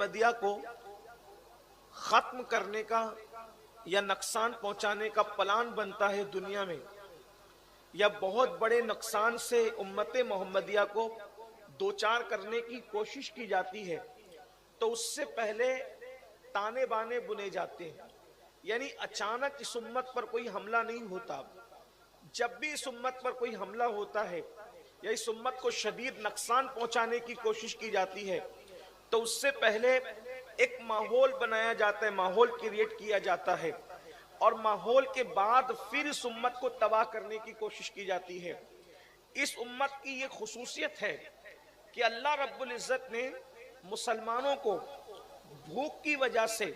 محمدیہ کو ختم کرنے کا یا نقصان پہنچانے کا پلان بنتا ہے دنیا میں، یا بہت بڑے نقصان سے امت محمدیہ کو دوچار کرنے کی کوشش کی جاتی ہے، تو اس سے پہلے تانے بانے بنے جاتے ہیں. یعنی اچانک اس امت پر کوئی حملہ نہیں ہوتا. جب بھی اس امت پر کوئی حملہ ہوتا ہے یا اس امت کو شدید نقصان پہنچانے کی کوشش کی جاتی ہے، تو اس سے پہلے ایک ماحول بنایا جاتا ہے، ماحول کریٹ کیا جاتا ہے، اور ماحول کے بعد پھر اس امت کو تباہ کرنے کی کوشش کی جاتی ہے. اس امت کی یہ خصوصیت ہے کہ اللہ رب العزت نے مسلمانوں کو بھوک کی وجہ سے،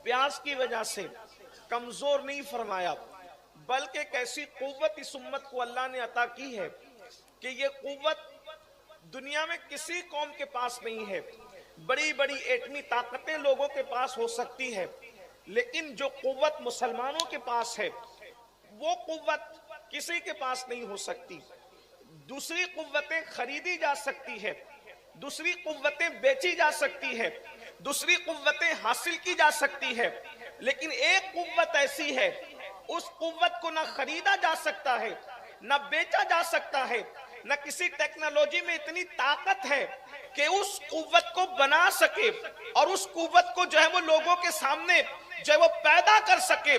پیاس کی وجہ سے کمزور نہیں فرمایا، بلکہ ایک ایسی قوت اس امت کو اللہ نے عطا کی ہے کہ یہ قوت دنیا میں کسی قوم کے پاس نہیں ہے. بڑی بڑی ایٹمی طاقتیں لوگوں کے پاس ہو سکتی ہے، لیکن جو قوت مسلمانوں کے پاس ہے وہ قوت کسی کے پاس نہیں ہو سکتی. دوسری قوتیں خریدی جا سکتی ہے، دوسری قوتیں بیچی جا سکتی ہے، دوسری قوتیں حاصل کی جا سکتی ہے، لیکن ایک قوت ایسی ہے، اس قوت کو نہ خریدا جا سکتا ہے، نہ بیچا جا سکتا ہے، نہ کسی ٹیکنالوجی میں اتنی طاقت ہے کہ اس قوت کو بنا سکے اور اس قوت کو جو ہے وہ لوگوں کے سامنے جو ہے وہ پیدا کر سکے.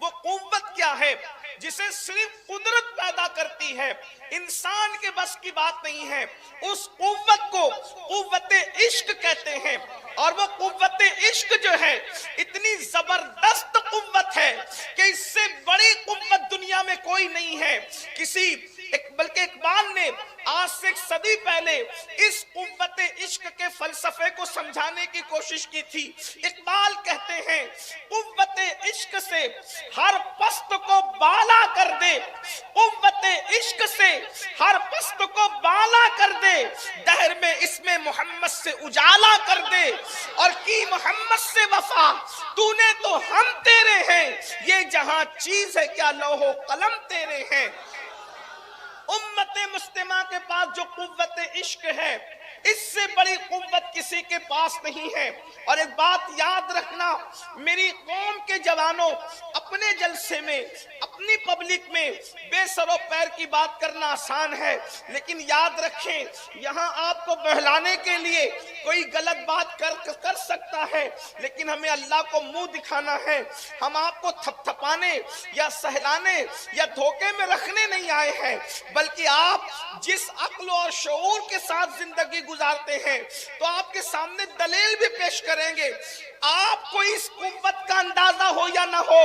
وہ قوت کیا ہے؟ جسے صرف قدرت پیدا کرتی ہے، انسان کے بس کی بات نہیں ہے. اس قوت کو قوت عشق کہتے ہیں، اور وہ قوت عشق جو ہے اتنی زبردست قوت ہے کہ اس سے بڑی قوت دنیا میں کوئی نہیں ہے. بلکہ اقبال نے آج سے ایک صدی پہلے اس قوت عشق کے فلسفے کو سمجھانے کی کوشش کی تھی. اقبال کہتے ہیں قوت عشق سے ہر پست کو بالا کر دے، قوت عشق سے ہر پست کو بالا کر دے، دہر میں اسم محمد سے اجالا کر دے، اور کی محمد سے وفا تو نے تو ہم تیرے ہیں، یہ جہاں چیز ہے کیا لوح و قلم تیرے ہیں. امت مسلمہ کے پاس جو قوت عشق ہے، اس سے بڑی قوت کسی کے پاس نہیں ہے. اور ایک بات یاد رکھنا، میری قوم کے جوانوں، اپنے جلسے میں، اپنی پبلک میں بے سر و پیر کی بات کرنا آسان ہے، لیکن یاد رکھیں یہاں آپ کو بہلانے کے لیے کوئی غلط بات کر سکتا ہے، لیکن ہمیں اللہ کو منہ دکھانا ہے. ہم آپ کو تھپ تھپانے یا سہلانے یا دھوکے میں رکھنے نہیں آئے ہیں، بلکہ آپ جس عقل اور شعور کے ساتھ زندگی گزارتے ہیں تو آپ کے سامنے دلیل بھی پیش کریں گے. آپ کو اس قوت کا اندازہ ہو یا نہ ہو،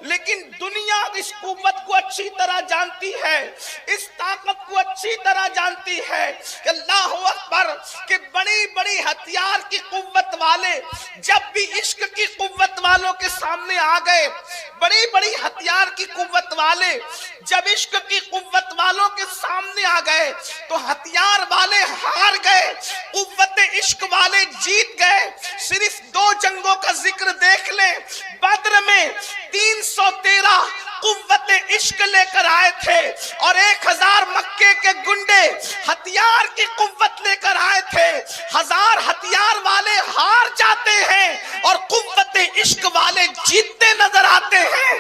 لیکن دنیا اس قوت کو اچھی طرح جانتی ہے، اس طاقت کو اچھی طرح جانتی ہے کہ اللہ اکبر، کہ بڑی بڑی ہتھیار کی قوت والے جب بھی عشق کی قوت والوں کے سامنے آ گئے، بڑی بڑی ہتھیار کی قوت والے جب عشق کی قوت والوں کے سامنے آ گئے تو ہتھیار والے ہار گئے، قوت عشق والے جیت گئے. صرف 2 جنگوں کا ذکر دیکھ لیں. بدر میں 313 قوت عشق لے کر آئے تھے، اور 1000 مکے کے گنڈے ہتھیار کی قوت لے کر آئے تھے. 1000 ہتھیار والے ہار جاتے ہیں اور قوت عشق والے جیتتے نظر آتے ہیں.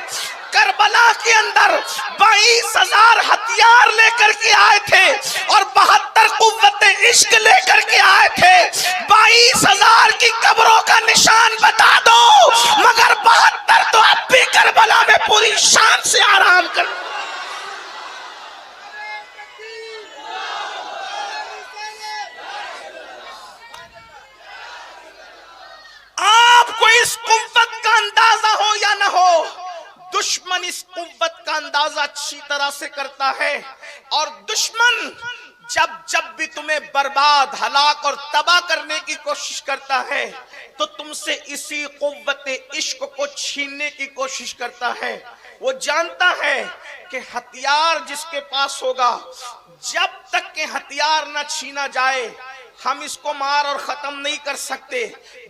کربلا کے اندر 22,000 ہتھیار لے کر کے آئے تھے اور 72 قوت عشق لے کر کے آئے تھے. 22,000 کی قبروں کا نشان بتا دو، مگر 72 تو اب بھی کربلا میں پوری شان سے آرام کر. آپ کو اس قوت کا اندازہ ہو یا نہ ہو، دشمن اس قوت کا اندازہ اچھی طرح سے کرتا ہے، اور دشمن جب بھی تمہیں برباد، ہلاک اور تباہ کرنے کی کوشش کرتا ہے تو تم سے اسی قوت عشق کو چھیننے کی کوشش کرتا ہے. وہ جانتا ہے کہ ہتھیار جس کے پاس ہوگا، جب تک کہ ہتھیار نہ چھینا جائے ہم اس کو مار اور ختم نہیں کر سکتے.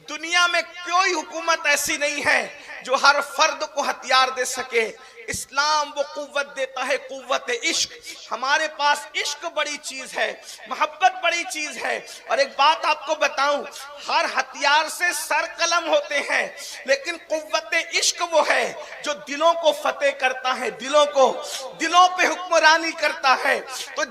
دنیا میں کوئی حکومت ایسی نہیں ہے جو ہر فرد کو ہتھیار دے سکے۔ اسلام وہ قوت دیتا ہے، قوت عشق۔ ہمارے پاس عشق بڑی چیز ہے، محبت بڑی چیز ہے۔ اور ایک بات آپ کو بتاؤں، ہر ہتھیار سے سر قلم ہوتے ہیں، لیکن قوت عشق وہ ہے جو دلوں کو فتح کرتا ہے، دلوں پہ حکمرانی کرتا ہے۔ تو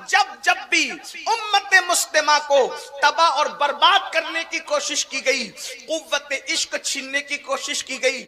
جب بھی امت مسلمہ کو تباہ اور برباد کرنے کی کوشش کی گئی، قوت عشق چھیننے کی کوشش کی گئی۔